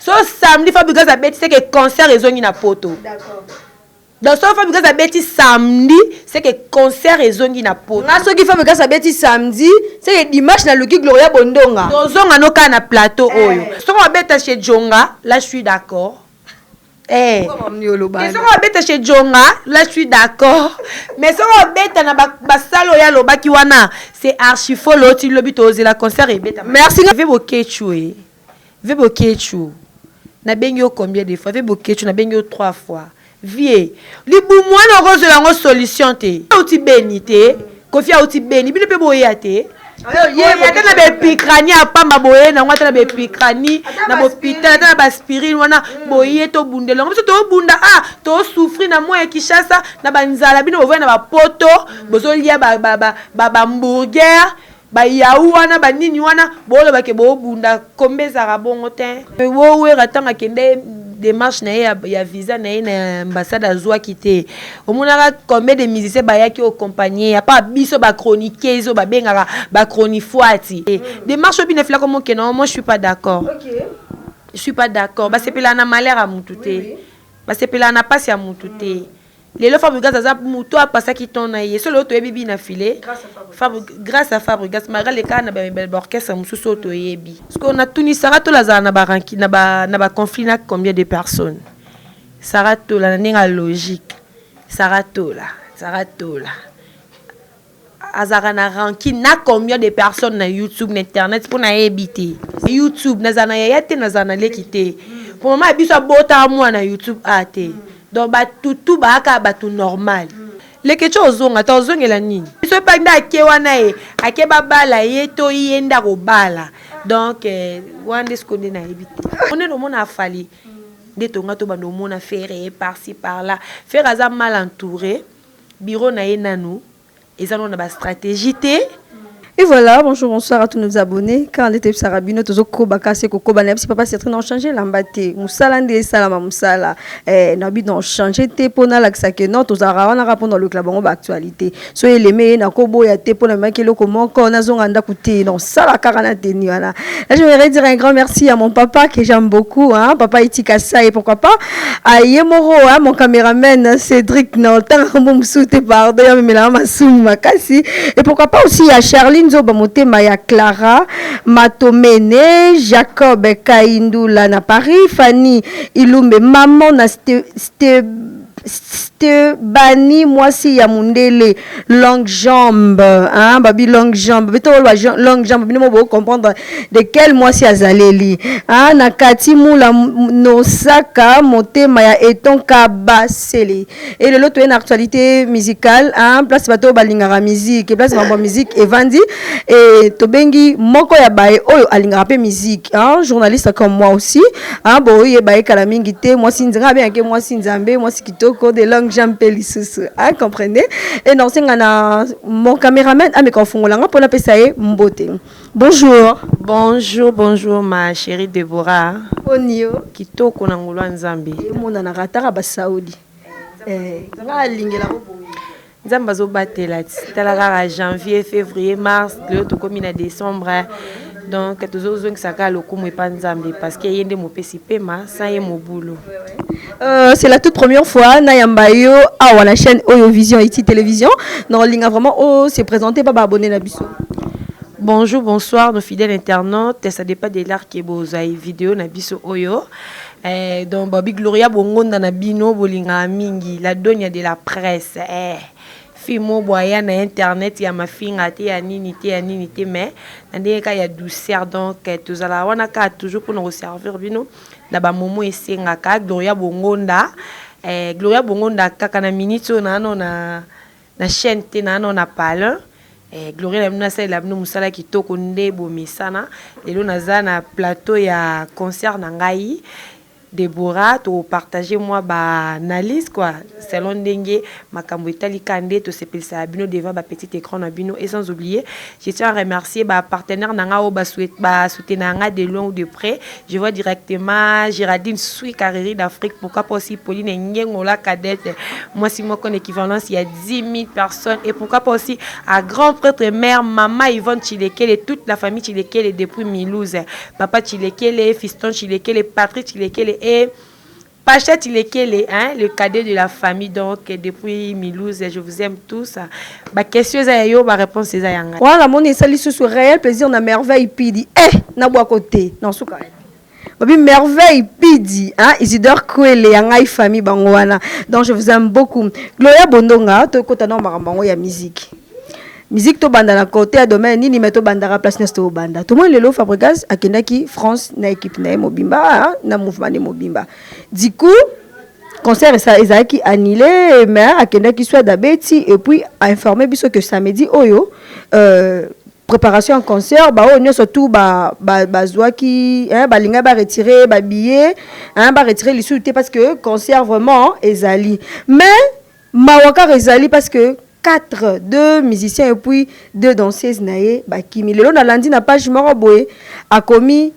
So samedi Fabrigas a bêti c'est que concert ezongi na poto. D'accord. Donc so Fabrigas a bêti samedi c'est que concert ezongi na poto. Na so ki Fabrigas a bêti samedi c'est que dimanche na Luki Gloria Bondonga. Dozonga no ka na plateau oyo. So on bêta chez Djonga, là je suis d'accord. Eh, ils sont embêtés chez Djonga, là je suis d'accord. Mais ils sont embêtés na basalo ya loba kiwana, c'est archi faux l'autre le but oser la concert et bêta. Merci. Vebo ketchu. Vebo ketchu. Na bengi combien de fois? Vebo ketchu na bengi 3 fois. Vie. Libu moi no rose la solution te. Outi benité, kofia outi beni, bi pe boyate. Yata na be pikrani apamba boye na ngata na be pikrani na hôpital na ba aspirine wana boye to bundela ngoso to bunda to souffrir na moi Kinshasa na banzala bino bovoya na ba poto bozo lia ba hamburger ba yaou wana ba nini wana bolo ba ke bo bunda kombeza ka bongo te wo we ratanga kende démarche na ya visa na ambassade azwa kité omonaka combien de musiciens bayaki au compagnie ya pas biso ba chroniquer iso ba bengaka ba chronifuati démarche bina fila comme que non moi je suis pas d'accord. OK. Je suis pas d'accord ba sepela na malheur à mututé ba sepela na passe à mututé lelo Fabrigas aza muto a passa ki ton na yeso lo to yebi na filé grâce à Fabrigas malgré les cas na ba orchestre mususu to yebi parce qu'on a tuni sarato la za na ba ranki na ba conflit na combien de personnes sarato la ninga logique sarato la azara na ranki na combien de personnes na YouTube na internet pour na ebité YouTube na za na yate na za na lekité pour moment biso bota moi na YouTube ate. Donc tout baka tout normal. Les questions ozonga ta ozongela nini? So pa nda kewana akeba bala yeto yenda ko bala. Donc wande skonde na ebité. On est no mona fali. De tonga to bando mona faire par-ci par-là. Faire aza mal entouré. Bureau na yenanu. Ezano na ba stratégie té. Et voilà, bonjour, bonsoir à tous nos abonnés. Quand on était Sarabino, tous aux bakase koko banepsi papa c'est train d'en changer l'ambate. Moussalande salama moussala. Nabi d'en changer te pona laksa que non tous arawana répondre le club en actualité. Soyez les meilleurs na kobo ya te pona make lo comment qu'on a zonga kuté non sala karana teni voilà. Là je voudrais dire un grand merci à mon papa que j'aime beaucoup hein, papa Itikasa et pourquoi pas à Yemoro hein, mon caméraman Cédric non tant mon soute pardon ya me la masum makasi et pourquoi pas aussi à Charline Zoba Motema ya Clara Matomene Jacob Kaindula na Paris Fanny Ilumbe maman na Bani moi si ya mundele longue jambe hein babi longue jambe beto longue jambe bino mo comprendre de quel moi si azaleli hein na kati mula nosaka motema ya eton kabaseli et le lot une actualité musicale hein place bato balingara musique place ba musique evandi et tobengi moko ya bae oyo alingara pe musique hein journaliste comme moi aussi hein boye bae kala mingi te moi si nzanga bien que moi si nzambe moi si kitoko de longue jambe pelisusu hein comprenez et non c'est mon caméraman a me konfungolanga pour la pesaye mbote. Bonjour ma chérie Déborah onio kitoko na ngulwa nzambe mona na ratara ba Saudi nga lingela ko nzamba zo batela talaka janvier février mars le to komi na décembre donc toujours que ça le coup pas nzambe parce que yende mo pesi pema sans ye mo boulot. C'est la toute première fois na yambayo à la chaîne Oyo Vision IT Télévision non linga vraiment c'est présenté pas abonné na biso. Bonjour, bonsoir nos fidèles internautes, ça dépend de l'art qui boza vidéo na biso Oyo. Donc Babi Gloria bongonda na bino bolinga mingi la donia de la presse fimo boya na internet ya mafinga te ya nini te mais ndeka ya douceur donc tozala wana ka toujours pour nous servir bino na ba momo esenga ka Gloria bongonda kaka na minute na no na chaîne te na no na pala Gloria na sa la bino musala kitoko nde bomisana lelo naza na plateau ya concert na ngai Déborah to partager moi ba analyse quoi selon ndenge makambo etali kande to sepelisa bino devant ba petit écran na bino et sans oublier je tiens à remercier ba partenaire nanga o ba soutenir nga de loin ou de près. Je vois directement Géraldine Soui Carreri d'Afrique, pourquoi pas aussi Pauline Ngengola Cadette, moi si moi qu'on équivalence il y a 10 000 personnes et pourquoi pas aussi à grand prêtre mère maman Yvonne Chilekele et toute la famille Chilekele depuis Milouze, papa Chilekele, fiston Chilekele, Patrick Chilekele et Pacha Chilekele, hein, le cadet de la famille donc depuis Milouze, je vous aime tous. Ma question est yo, ma réponse est yanga. Voilà, mon essai sur réel plaisir na merveille pidi. Na bois côté, non sous carré. Babi merveille pidi, hein, Isidore Kwele yanga famille bangwana. Donc je vous aime beaucoup. Gloria Bondonga, to kota no marambango ya musique. Musique to banda na côté à domaine ni meto bandara place nesto banda. Tout le monde lelo Fabregas akendaki France na équipe na Mobimba, hein, na mouvement de Mobimba. Du coup, concert ça ezaki annulé mais akendaki soit d'abeti et puis a informé biso que samedi oyo préparation en concert ba onyo surtout ba zwaki hein ba linga ba retirer ba billet hein ba retirer les sous parce que concert vraiment ezali mais mawaka ezali parce que 2 musiciens et puis 2 danseuses naé ba kimi lelo na lundi na page moko boye a commis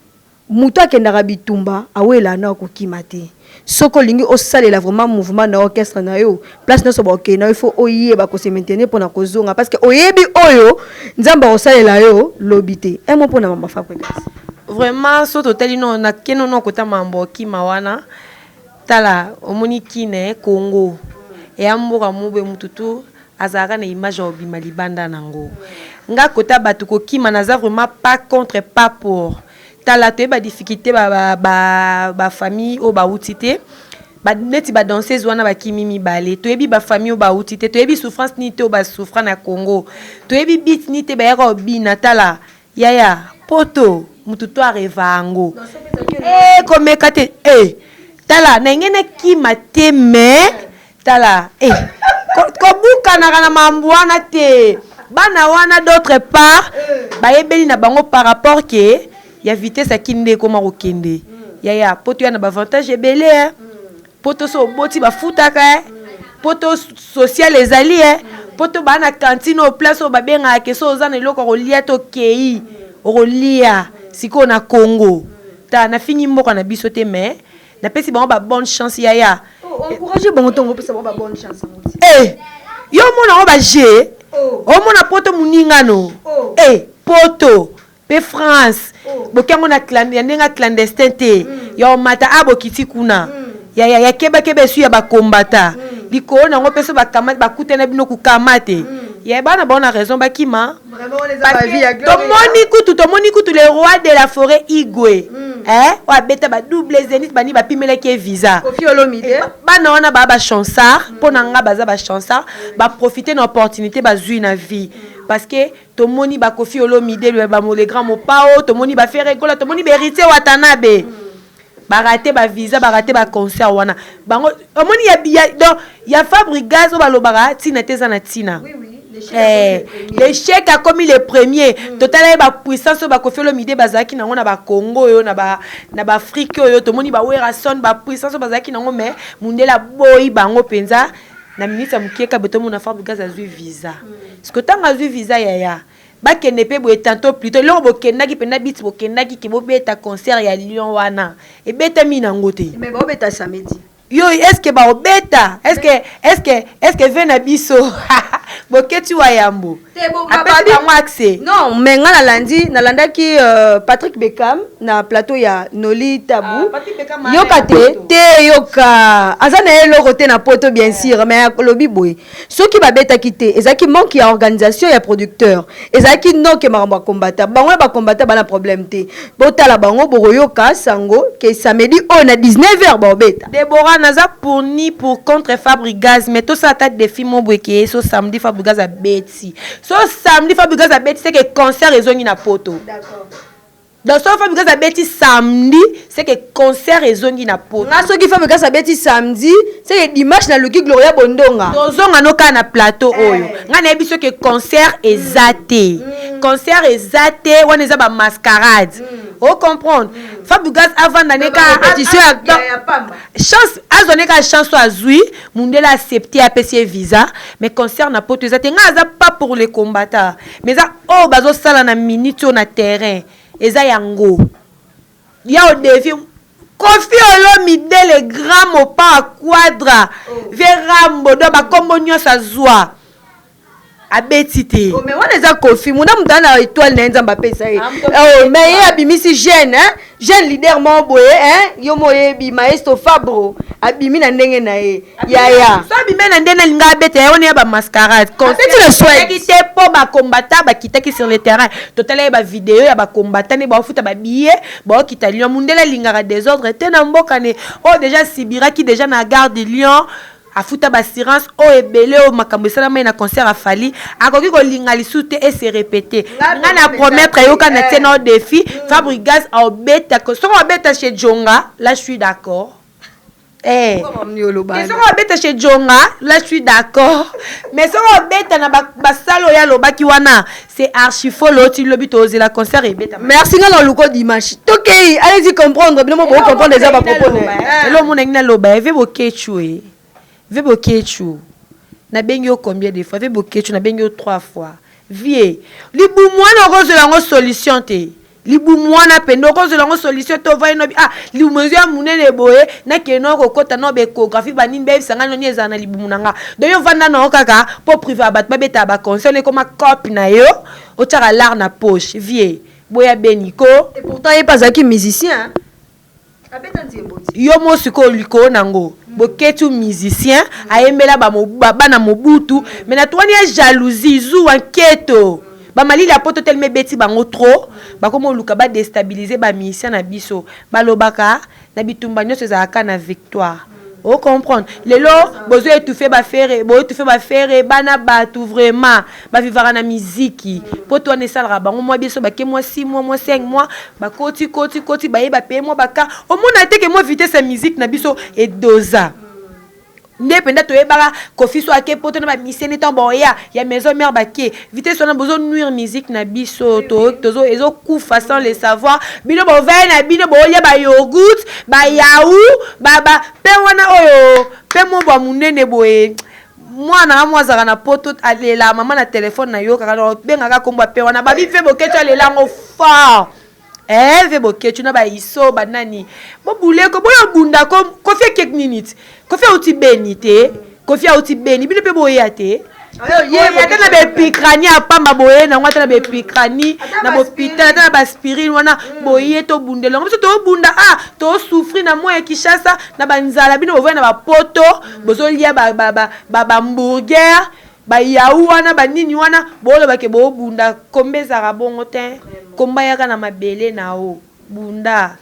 muto akendaka bitumba awela na ko kimate soko lingi osalela vraiment mouvement na orchestre na yo place na so ba okay na il faut oyeba ko se maintenir pour na kozonga parce que oyebi oyo nzamba osalela yo lobité un mot pour na mama Fabregas vraiment so totali no na keno no kota mambo kimawana tala omoni kine Congo et amboka mube mututu azara na image obima libanda nango nga kota batu ko kima naza vraiment pas contre pas pour tala te ba difficulté ba famille o ba outité ba neti ba danseuse wana ba kimimi balé to yebi ba famille o ba outité to yebi souffrance ni te o ba souffra na Congo to yebi bit ni te ba yaka obina tala yaya poto mututu arevango comme kate tala na ngene kima te me tala kobuka na mambuana te bana wana d'autre part ba yebeli na bango par rapport que ya vitesse akinde koma kokende ya poto ya na avantage ebele poto so boti ba futaka poto social ezali poto bana cantine au place au babenga ke so za na eloko kolia to kei olia siko na Congo ta na fini moko na biso te mais na pesi bango ba bonne chance ya encourager bango tongo pesa ba bonne chance yo mona ba je o mona poto muningano poto pe France bokango na clandestin te ya mata abokiti kuna ya keba su ya ba kombata liko na ngo peso ba kamata ba kutena bino ku kamate ya bana bona raison ba kima vraiment on les a pas vu ya to moni kutu le roi de la forêt Igwe wa beta ba double zénith bani ba pimela ke visa Kofi Olomide bana wana ba chansar pona nga baza ba chansar ba profiter na opportunité ba zui na vie parce que to moni ba Kofi Olomide le grand mopao to moni ba faire école to moni ba héritier Watanabe ba raté ba visa ba raté ba concert wana bango moni ya Fabregas o ba lobara tina teza na tina l'échec a commis le premier total ba puissance ba Kofi Olomide bazaki nango na ba Congo yo na ba Afrique yo to moni ba wera son ba puissance bazaki nango mais mundela boy bango penza na ministre mukeka betomo na Fabregas azui visa ce que tanga azui visa ya ba kende pe boye tantôt plutôt lo bokendaki pena bit bokendaki ke bobeta concert ya Lyon wana e beta mina ngote mais bobeta samedi yo est-ce que ba obeta est-ce que vena biso boketi wa yambo apesi bango accès non mais nga na landaki Patrick Beckham na plateau ya Noli Tabou yoka te yoka azana eloko te na poto bien sûr mais lobi boy soki babeta kité ezaki manque ya organisation ya producteur ezaki noke makambo combattant bango ba combattant bana problème te botala bango boroyoka sango ke samedi on a 19h ba obeta Déborah naza pour ni pour contre Fabregas mais tout ça tête défi mon boyké so samedi Fabregas a beti so samedi Fabregas a beti c'est que concert ezongi na poto d'accord donc so Fabrigas abeti samedi c'est que concert ezongi na poto nga soki Fabrigas abeti samedi c'est que dimanche na Luki Gloria Bondonga tozonga noka na plateau oyo nga na yebi que concert ezate concert ezate wana eza ba mascarade o comprendre Fabrigas avant d'année ka compétition chance azone ka chance azui mundela accepté apesi visa mais concert na poto ezate nga aza pas pour les combattants mais ça oh bazo sala na minute na terrain eza yango ya au défi Kofi Olomide le grand mopa quadra verambo do ba kombo nyosa zwa abetite oh mais wana eza Kofi muna mutana étoile na nzamba pesa oh mais ye abimisi jeune hein jeune leader mo boye hein yo moye bi maestro Fabro abimi na ndenge na ye ya so abimi na ndenge linga abete ya one ya ba mascarade abeti le souhait kite po ba combattant ba kitaki sur le terrain total ba vidéo ya ba combattant ne ba futa ba billet ba kita Lyon mundela lingara désordre te na mboka ne oh déjà Sibira qui déjà na gare de Lyon afuta ba assurance o ebele o makambo sala mai na concert a fali akoki ko linga lisute et se répéter nga na promettre yo kana tena au défi Fabrigas a obeta ko so obeta chez Jonga là je suis d'accord mais so obeta chez Jonga là je suis d'accord mais so obeta na ba salo ya lobaki wana c'est archi faux l'autre lobi to la concert ebeta merci nga na luko dimanche tokei allez-y comprendre bien mo comprendre les aba propos elo mona ngina loba eve bokechu Vebo Kechu, na bengi combien de fois? Vebo Kechu na bengi 3 fois. Vie, libu mwana rose lango solution te. Libu mwana pendo rose lango solution to va no ah libu mwanzo munene boye na keno ko kota no be échographie banini be sanga no nyeza na libu munanga. Do yo vanda na okaka pour privé abat ba beta ba concerne comme copie na yo, o tara lar na poche. Vie, boya beniko et pourtant il pas aki musicien. Yo mo siko liko nango boketu musicien ayembela ba na mobutu mais na toani ya jalousie zu enquête ba mali la poto tellement beti bango trop ba komo luka ba déstabiliser ba musicien na biso ba lobaka na bitumba nyonso ezaka na victoire o comprendre lelo bozo étouffer ba faire bana batu vraiment ba vivre na musique po to ne salera bango moi biso ba ke moi 6 mois moi 5 mois ba koti ba yeba paye moi baka au mona te que moi vitesse sa musique na biso et doza ndependa to yebaka Kofi so ake poto na ba misene tambo ya maison mère baké vitesse on a besoin nuire musique na biso tozo ezo kufa sans le savoir bino bo vin na bino bo ya ba yogurt ba yaou baba pe wana oyo pe mo ba munene boye mwana amwazaka na poto alela mama na téléphone na yo kaka benga komba pe wana babi fe boketo alela ngo fort ve boketu na ba iso banani bo buleko boyo bunda ko Kofi kek minute Kofi uti benite Kofi uti beni bino pe boya te yata na be pikrani apamba boye na ngata na be pikrani na hôpital na ba spirine wana boye to bundelo ngoso to bunda to souffrir na moya Kishasa na banzala bino boya na ba poto bozo lia ba hamburger ba yaou wana ba nini wana bolo bake bo bunda kombeza rabongo te komba yaka na mabele na o bunda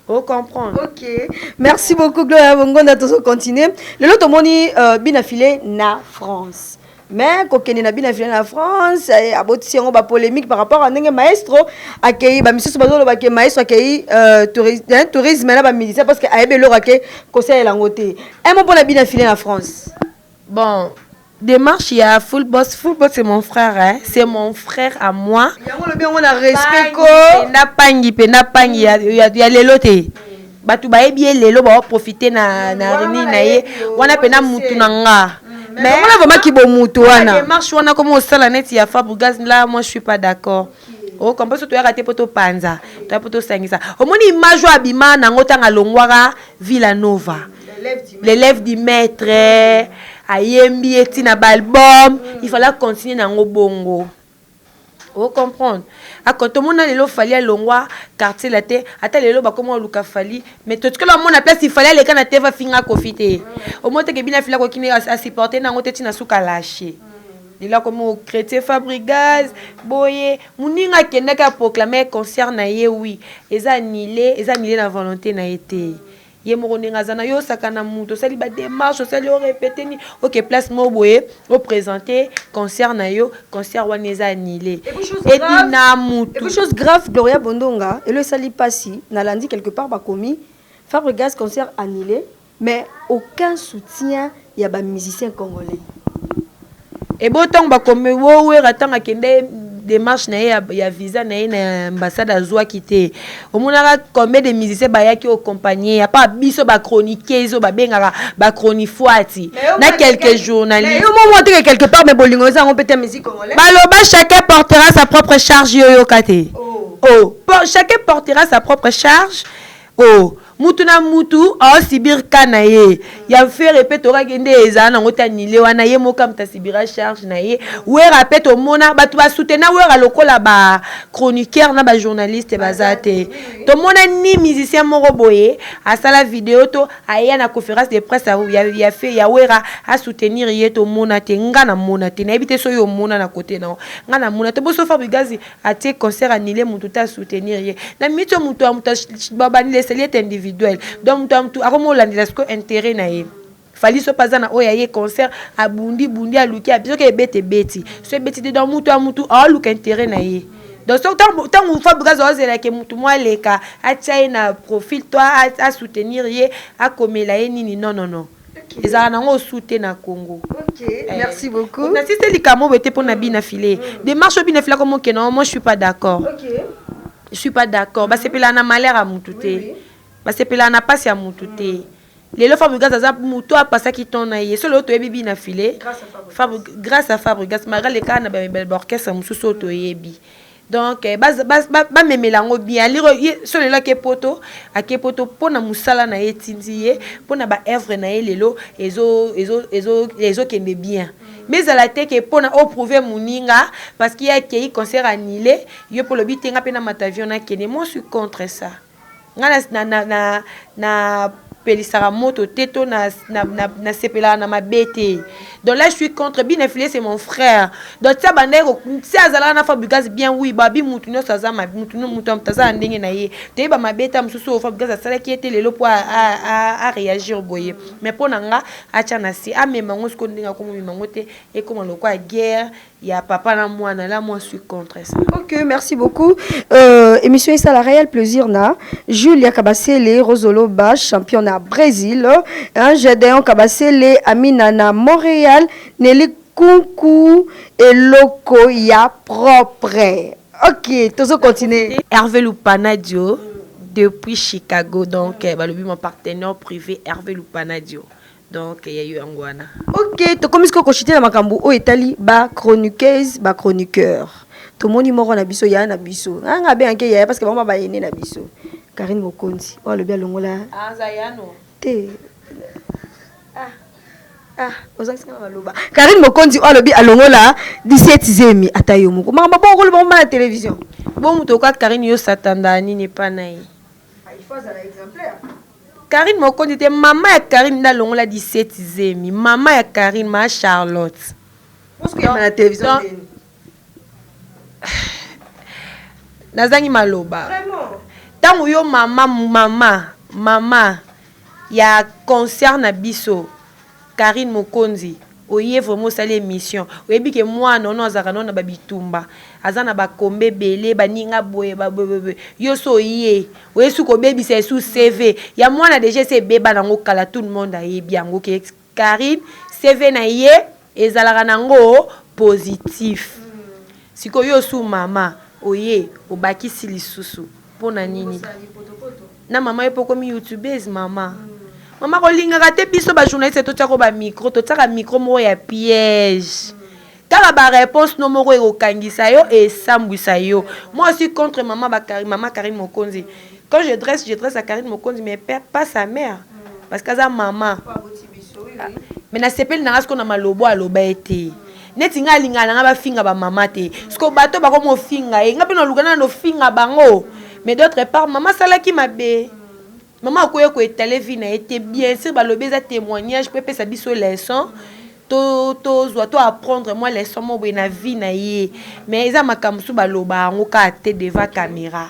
o comprendre. OK, merci beaucoup Gloria Bongonda to continuer le lot moni bina filé na France mais kokene na bina filé na France aboti ngo ba polémique par rapport à ndenge maestro akei ba misusu bazolo ba ke maestro akei tourisme na ba musicien parce que ayebe lo rake conseil lango te un mot pour la bina filé na France. Bon démarche il y a Full Boss c'est mon frère hein c'est mon frère à moi yango le bien on a respect ko na pangi ya lelo te batu ba ebie lelo ba profiter na rini na ye wana pena mutu nanga mais on a vraiment ki bo mutu wana démarche wana comme au sala net ya Fabrigas là moi je suis pas d'accord oh comme ça tu as raté poto panza tu as poto sangisa au moni image abima na ngotanga longwara Villanova l'élève du maître ayembi etina balbum il fallait continuer na ngobongo o comprendre quand tout le monde lelo fallait longwa quartier la te ata lelo ba comment luka fali mais tout que le monde a place il fallait les kana te va finga kofite au moins te ke bina fila ko kini a supporter na ngote tina suka lâcher il a comme chrétien Fabrigas boye muninga kenda ka proclamer concert na ye oui eza annulé na volonté na été ye moko ndenge aza na yo osakana mutu osali badémarche osali orépété ni ok place mo boye oprésente concert na yo concert wana eza annulé edi na mutu. Et puis chose grave Gloria Bondonga et le sali passi nalandi quelque part bakomi Fabregas concert annulé mais aucun soutien ya ba musicien congolais. Et bon tant bakomi wo we ratanga kende démarche na ya visa na ye na ambassade azwa kité omonaka combien de musiciens bayaki accompagner ya pas biso ba chroniquer zo ba bengaka ba chronifuati na quelques journalistes mais au moment que quelque part mais bolingo za on peut musique congolais baloba chacun portera sa propre charge yo kate chacun portera sa propre charge mutu na mutu sibir kana ye ya fait répéter okakende eza na ngota nile wana ye moka mta sibira charge na ye wera répéter omona batu ba soutenir wera lokola ba chroniqueur na ba journaliste bazate to mona ni musicien moko boye asala vidéo to aya na conférence de presse ya fait ya wera a soutenir ye to mona te ngana mona te na ebite so yo mona na côté na ngana mona te boso Fabregas atie concert annulé mutu ta soutenir ye na mito mutu amuta babani leseli individuel donc tout akomo landela sko intérêt na ye fali so pas na oya ye concert abundi aluki abiso ke bete beti so beti de dans mutu aluka intérêt na ye donc tant Fabregas ozela ke mutu moi leka atia na profil toi à soutenir ye a komela ye nini non ezala nango soute na Congo. OK, merci beaucoup. Na si c'est likamo bete pour na bina filé démarche bina filé comme que non moi je suis pas d'accord. OK. Je suis pas d'accord parce que pela na malheur à mututé. Parce que pela na passe à mututé. Les lois Fabregas aza muto a passé qui ton na ye. Solo to yebi na filé. Grâce à Fabregas malgré les cas na bel orchestre mususo to yebi. Donc ba memelango bien lire solo la ke poto pona musala na ye tindiye pona ba œuvre na ye lelo ezo kende bien. Mais à la tête que pour prouver moninga parce qu'il y a qui concert annulé yo pour le but tenga pena matavion na kene moi je suis contre ça na pelisara moto teto na sepela na mabete donc là je suis contre bien filé c'est mon frère donc ça bandeko si azala na Fabregas bien oui babi mutu no saza mutu amtaza ndenge na ye te ba mabeta msusu Fabregas asala qui était lelo pour à réagir boye mais pour nanga acha na si amema ngo sko ndinga ko mima ngote et comme le quoi guerre il y a papa na moi là moi je suis contre ça. OK, merci beaucoup. Émission est la réel plaisir na Julia Kabasele Rosolo Bash championnat Brésil, Gédéon Kabasele Amina na Montréal, Nelly Kunku et Loco ya propre. OK, tous continuer. Hervé Lupanadio depuis Chicago donc mon partenaire privé Hervé Lupanadio. Donc il y a eu Angwana. OK, to comme ce que chité na makambu o etali ba chroniqueuse ba chroniqueur. To moni moko na biso ya na biso. Nga be anke ya parce que mama ba yene na biso. Karine Mokonzi. O le bien longola. Zayano. Te. Ozakisika maloba. Karine Mokonzi o le bien alongola 17e atayo moko. Mama ba ko le bon na télévision. Bon muto kwa Karine yo satanda nini pa na ye. Il faut ça l'exemplaire. Karine Mokonzi était maman ya Karine na longola 17e. Maman ya Karine ma Charlotte. Parce que na télévision. Nazangi maloba. Vraiment. Tango yo mama ya concert na biso Karine Mokonzi oye vraiment sali émission oyebi ke moi non azaka non na babitumba azana ba kombe belé baninga boye yo so ye oyesu ko bebisa sous CV ya mwana déjà c'est beba nango kala tout le monde ayebi yango ke Karine CV na ye ezalaka nango positif siko yo su mama oye obakisi lisusu pona nini na mama epoko mi youtubeuse mama kolinga te biso ba journaliste to tsako ba micro to tsaka micro mo ya piège kala ba réponse no moko ekokangisa yo et sambwisa yo. Moi aussi contre maman Karine Mokonzi. Quand je dresse à Karine Mokonzi mais pas sa mère parce que sa maman mais na sepel na rasko na malobo aloba ete neti nga linga na ba finga ba mama te sko bato ba ko mo finga e nga pe no lugana no finga bango mais d'autre part maman sala ki mabe maman ko yeko étaler vie na été bien sûr ba lobeza témoignage peut pesa biso leçon to apprendre moi leçon mo na vie na ye mais eza makamsu ba loba ngo ka te devant caméra.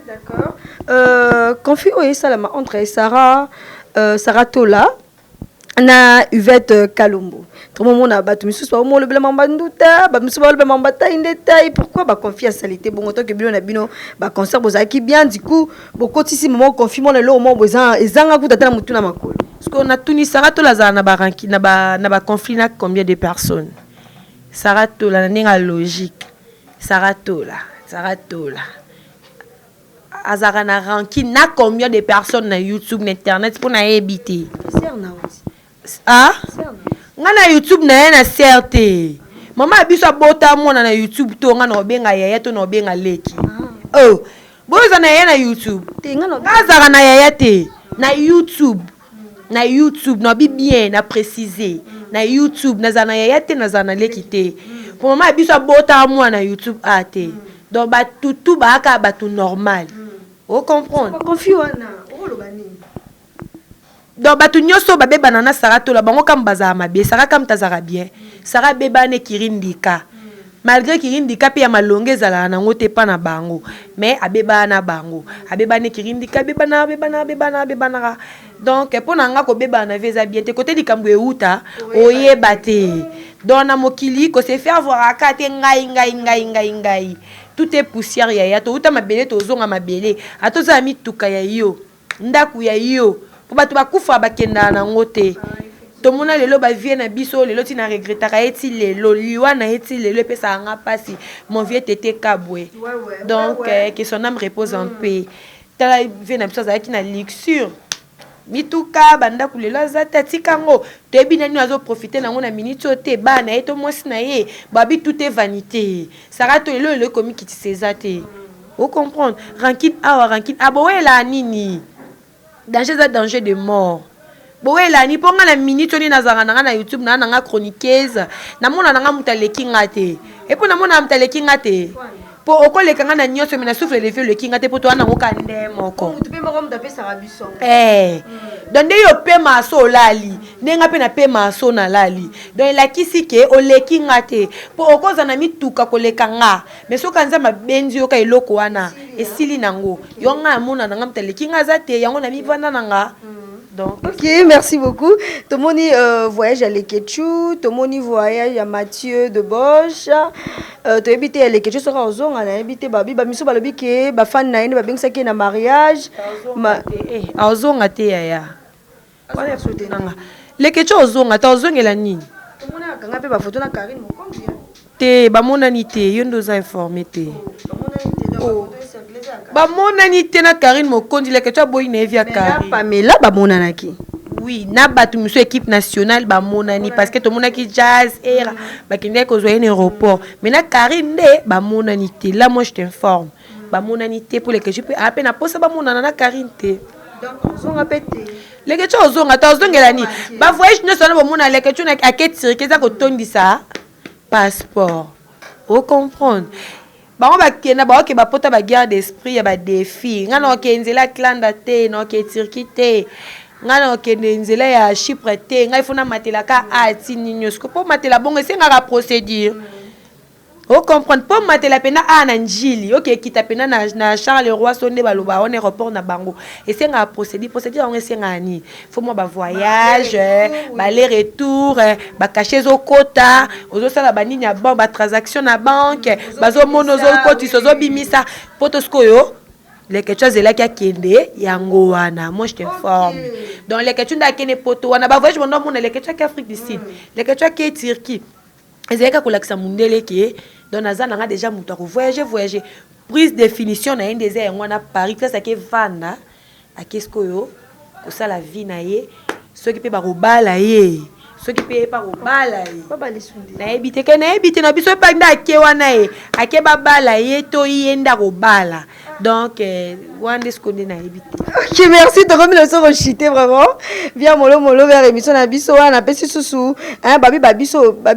d'accord. Confie au Salama entre Sarah Tola na Yvette Kalumbo. Tout le monde a battu mais sous le blé mambanduta, ba musu ba le mambata indeta et pourquoi ba confier à salité bon autant que bino na bino ba concert bozaki bien du coup beaucoup ici moment confie mon le moment bozan ezanga ku tata mutu na makolo. Parce qu'on a tout ni Sarah Tola za na ba ranki na ba conflit na combien de personnes. Sarah Tola na logique. Sarah Tola azara na ranki na combien de personnes na YouTube na internet pour na éviter. Ah? Ngana YouTube na na certé. Mama biso bota mona na YouTube to ngana obenga yaya to na obenga leki. Oh, boza na yaya na YouTube. Ngazara na yaya te na YouTube. Na YouTube na bi bien na préciser. Na YouTube na zana yaya te na zana leki te. Pour mama biso bota mona na YouTube a te. Donc ba tout ba ka ba tout normal. Vous comprenez? Donc batu nyoso babe banana Sarah Tola bango kam bazara mabe Sarah kam tazara bien Sarah beba ne kirindika malgré kirindika pe ya malonge zala na ngote pa na bango mais abeba na bango abeba ne kirindika beba na donc pour nanga ko beba na veza bien te côté likambo euta oyeba te donc na mokili ko se faire voir akate ngai tout est poussière ya to uta mabele to zonga mabele atoza mituka ya yo ndaku ya yo pour bato bakufa bakenda na ngote to mona lelo ba vie na biso lelo tina regretaka eti lelo liwa na eti lelo pesa nga pasi mon vieux tété kabwe donc que son âme repose en paix tala vie na biso za ki na luxure mituka banda kulela za tatikango tebi nani azo profiter nango na minute ote ba na eto mwasi na ye babi tout est vanité Sarah to lelo le komi kiti sezate vous comprendre rankin abowe la nini danger de mort. Boé la ni ponga na minute ni nazanga na YouTube na nga chroniqueuse na mona nga mutaleki ngate et pour na mona mutaleki ngate pour okole kanga na nyoso me na souffle le vieux le kingate pour toi na ngoka ndemoko tu peux me taper Sarah Bisson donde yo pe maso lali nenga pe na pe maso na lali donc la kisike oleki ngate pour okoza na mituka koleka nga mais soka nzamba benzi yo ka eloko wana esili nango yo nga mona nga mutaleki ngazate yango na mivanda nanga. Donc, ok, merci beaucoup. Tout le monde voyage à l'Eketchou, tout le monde voyage à Mathieu de Bosch. Tu habites à l'Eketchou, tu seras en zone, on a habité Babi, Bamiso Balobi qui est fan naïne, Babing Saki na mariage. En zone à Théaya. L'Eketchou en zone, à zone et la nini. Tout le monde a quand même photo na Karine Mokonzi. Te, ba monanité, yon nous a informé te. Ba monanité na Karine Mokonzi, l'Eketchou boy na via Karine. Pamela ba monanaki. Oui, na batu muso équipe nationale ba monani parce que tout le monde qui jazz era ba kinde ko zoyer un aéroport. Mais na Karine de ba monanité, là moi je t'informe. Ba monanité pour les que je peux à peine à poser ba monana na Karine te. Donc on a pété. Les que tu as zonga ta zonga ni. Ba voyage ne sona ba monana les que tu na aketi que ça ko tondi ça passeport. Vous comprendre? Ba on ba kena ba ok ba pota ba guerre d'esprit ya ba défi. Ngana ok nzela klanda te no ok tirkite. Ngana ok nzela ya Chypre te ngai fona matela ka ati ninyo sko po matela bongo senga procédure. Vous comprenez pas matela pena na njili ok kita pena na Charles Leroy sonde baloba on aéroport na bango et senga procédure on senga ni faut moi ba voyage ba aller retour ba cacher zo kota ozo sala ba nini ya banque ba transaction na banque bazo mono zo koti sozo bimisa potosko yo les quelque chose là qui a kende yango wana moi je t'informe donc les quelque chose da kene poto wana ba voyage mon nom les quelque chose qui Afrique du Sud les quelque chose qui Turquie ezeka kolakisa mundele ki donc nazana nga déjà muto ko voyager prise définition na ndeze yango na Paris place ke vana akesko yo ko sala vie na ye ceux qui pe ba robala ye ceux qui pe pa robala ye Baba lesundi na ebite na biso pa nda ke wana ye ake babala ye to yenda robala donc wande skonde na ebite. Ok, merci de remettre le son rechité vraiment bien molo vers émission na biso wana pesi susu hein babi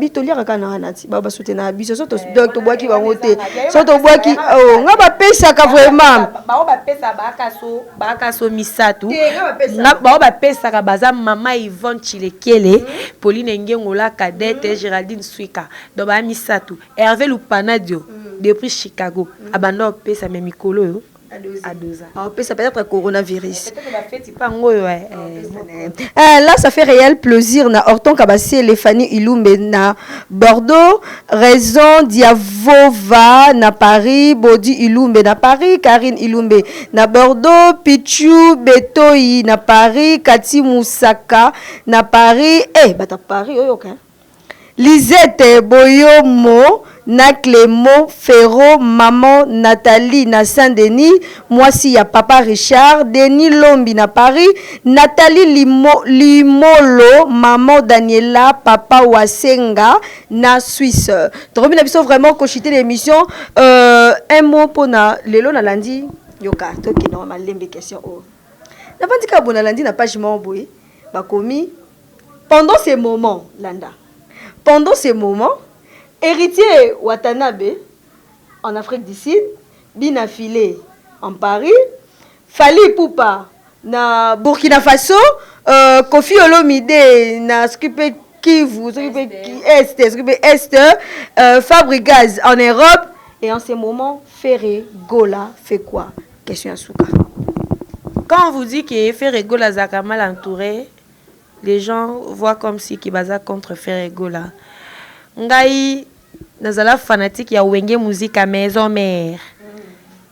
to lire kana nati baba soutenir biso so to donc to bois ki bango te so to bois ki oh nga ba pesa ka vraiment ba pesa ba kaso misatu nga ba pesa ka baza mama Yvonne Chilekele Pauline Ngengola Cadette Géraldine Swika donc ba misatu Hervé Lupanadio depuis Chicago abanda pesa memikolo à 12 ans. Ah, ça peut être coronavirus. Là, ça fait réel plaisir. Na Horton Kabassi, les Fanny Ilumbe na Bordeaux, Raison Diavova na Paris, Bodi Ilumbe na Paris, Karine Ilumbe na Bordeaux, Pichu Betoi na Paris, Kati Moussaka na Paris, bata Paris, ok. Lisette Boyomo na Clément Ferro, maman Nathalie na Saint-Denis, moi si ya papa Richard, Denis Lombi na Paris, Nathalie Limolo, maman Daniela, papa Wasenga na Suisse. Trobi na biso vraiment cochiter l'émission. Un mot pour na lelo na lundi yoka toki na malembe question o. Na vandika bona lundi na page mamboy bakomi pendant ces moments landa. Pendant ces moments, héritier Watanabe en Afrique du Sud, Bina Filé en Paris, Fali Poupa na Burkina Faso, Kofi Olomide na Skipé Kivu, Skipé Est, Fabrigaz en Europe. Et en ces moments, Ferré Gola fait quoi? Question à Souka. Quand on vous dit que Ferré Gola Zaka mal entouré, les gens voient comme si Kibaza contre Ferré Gola. Ngai nazala fanatique ya wenge musique à maison mère.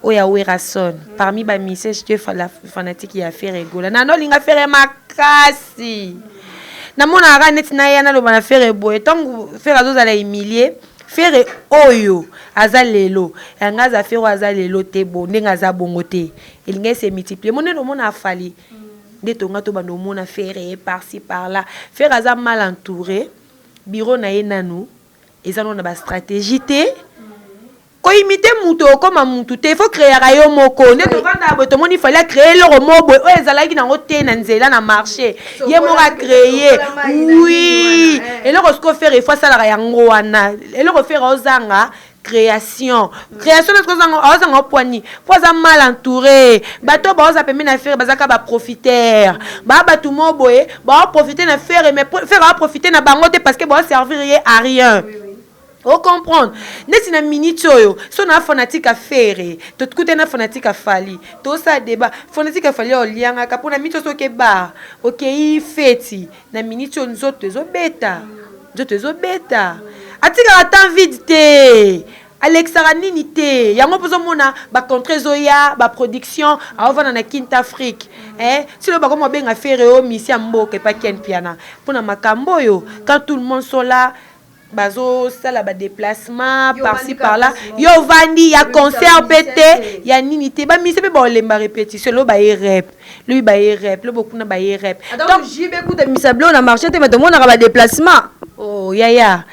Oya Werason. Parmi ba message je suis fanatique ya Ferré Gola. Nano linga Ferré makasi. Na mona ara net na yana lo bana Ferré boy. Tangu Ferré azozala humilier. Ferré oyo azalelo. Yanga za Ferré azalelo te bo ndenga za bongo te. Elinga se multiplier. Mona no mona afali. De tonga to bando mona Ferré par-ci par-là. Ferré aza mal entouré. Bureau na enanu. Eza no na ba stratégie te. Ko imiter muto comme mutu te, il faut créer rayo moko. Ne to vanda bo to moni fallait créer le romobo. O ezala ki na ngote na nzela na marché. Ye mo ra créer. Oui. Et le rosko faire il faut ça la yango wana. Et le refaire ozanga création. Création de choses ozanga poigni. Poza mal entouré. Bato ba oza pemina faire bazaka ba profiteur. Ba batu mo boye, ba profiter na faire mais faire profiter na bangote parce que ba servir à rien. Vous comprendre? N'est-ce pas une minute yo? Si on a fanatique à faire, tout côté na fanatique à fali. Tout ça débat. Fanatique à fali au lien à capona minute so ke bar. Ok, feti. Na minute yo nous autres zo bêta. Zo bêta. Atika atan vide te. Alexara nini te. Yango pozo mona ba contre zoya, ba production, a va na Kinta Afrique. Si le ba comme ben affaire o misi amboke pa ken piana. Pona makambo yo, quand tout le monde sont là bazo sala ba déplacement par-ci par-là yo vandi ya concert pété ya nini te ba mi se ba lemba répétition lo ba rep lui ba rep lo beaucoup na ba rep donc jibe kuta misablo na marché te mais tout le monde a ba déplacement oh ya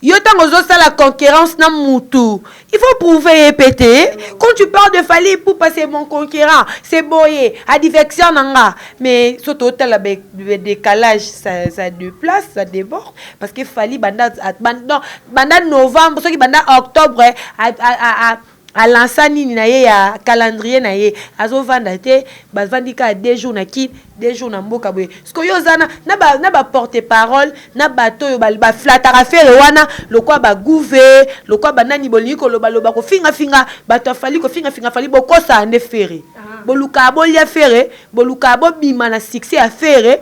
yo tango zo sala concurrence na mutu il faut prouver et péter quand tu parles de Fali pour passer mon concurrent c'est boyé à diversion nanga mais surtout la décalage ça déplace ça déborde parce que Fali banda novembre ce qui banda octobre à l'ansani na ye ya calendrier na ye azo vanda te ba vandika 2 jours na ki 2 jours na mboka boye parce que yo zana na ba porte parole na bato yo ba flatara faire wana lokwa ba gouver lokwa banani bolingi ko loba ko finga bato Fali ko finga Fali bokosa ande faire boluka bolia faire boluka bo bima na succès à faire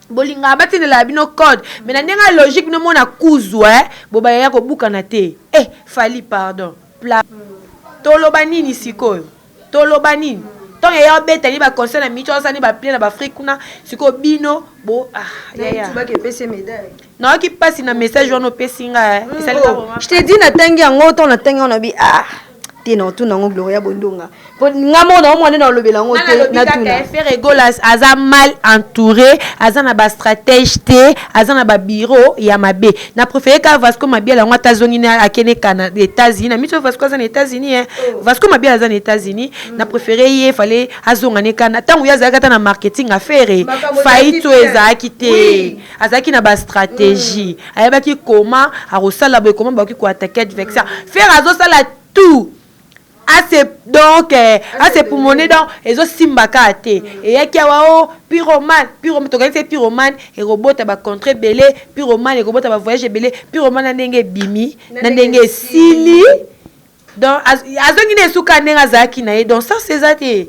bolinga batine la bino code mais na ndenga logique no mona kuzwa boba ya ko buka na te Fali pardon Tolobanini sikoyo. Tolobanini. Tant ya beta ni ba concert na micho sa ni ba plein na ba Afrique kuna siko bino bo ya. Tu vas que PC médaille. Non qui passe na message on pesinga. Je te dis na tangi yango to na tangi on a bi tino tu nango Gloria Bondonga. Ngamo na mwana na lobela ngo te na tuna. Ferré Gola aza mal entouré, aza na ba stratège te, aza na ba bureau ya mabe. Na préféré ka Vasco Mabia la ngata zoni na akene kana États-Unis. Na mito Vasco za na États-Unis Vasco Mabia za na États-Unis. Na préféré il fallait azonga ne kana tangu ya zakata na marketing affaire. Faito ezaki te. Azaki na ba stratégie. Ayabaki comment a rosala boy comment ba ki ko attaquer adversaire. Faire azo sala tout. Donc c'est pour monnaie donc et zo simbaka te et yaki wao pyromane to c'est pyromane et robot ba contre belé pyromane et robot ba voyage belé pyromane ndenge bimi ndenge sili donc azongi ne suka nenga zaki na ye donc ça c'est ça te.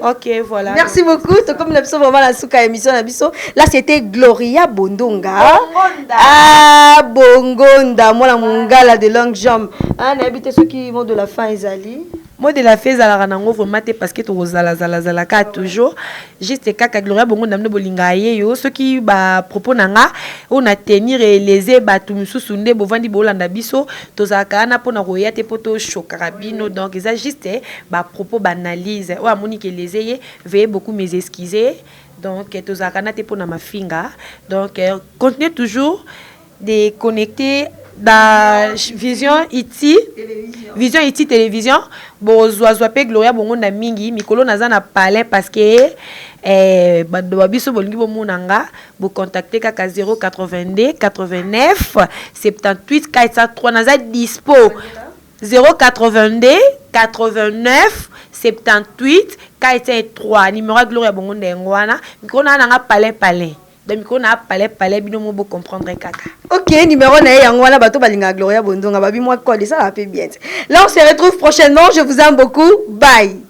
Ok, voilà. Merci beaucoup. Comme l'abso vraiment la souka émission l'abso. Là c'était Gloria Bondonga. Bongonda. Ah Bongonda, moi la mongala de longue jambe. Ah n'habite ceux qui vont de la fin Ezali. Moi de la fête à la ranango vraiment parce que tu zala ka toujours juste kaka Gloria Bongonda mno bolinga ye yo ceux qui ba propos nanga on a tenir les ba tu mususu nde bovandi bolanda biso tozaka na pona roya te poto chokarabino donc ça juste ba propos banalise ou amoni que les ayez veuillez beaucoup mes excuser donc tozaka na te pona mafinga donc continuez toujours de connecter dans Vision Iti Vision Iti télévision bozwa pe Gloria Bongonda mingi mikolo naza na palais parce que bando babiso bolingi bomunanga bo contacter kaka 082 89 78 403 naza dispo 082 89 78 403 numéro Gloria Bongonda ngwana mikolo nanga palais donc on a palais bino mo comprendre kaka. OK, numéro na yango wana bato balinga Gloria Bondonga babi moi quoi ça va bien. Là on se retrouve prochainement, je vous aime beaucoup. Bye.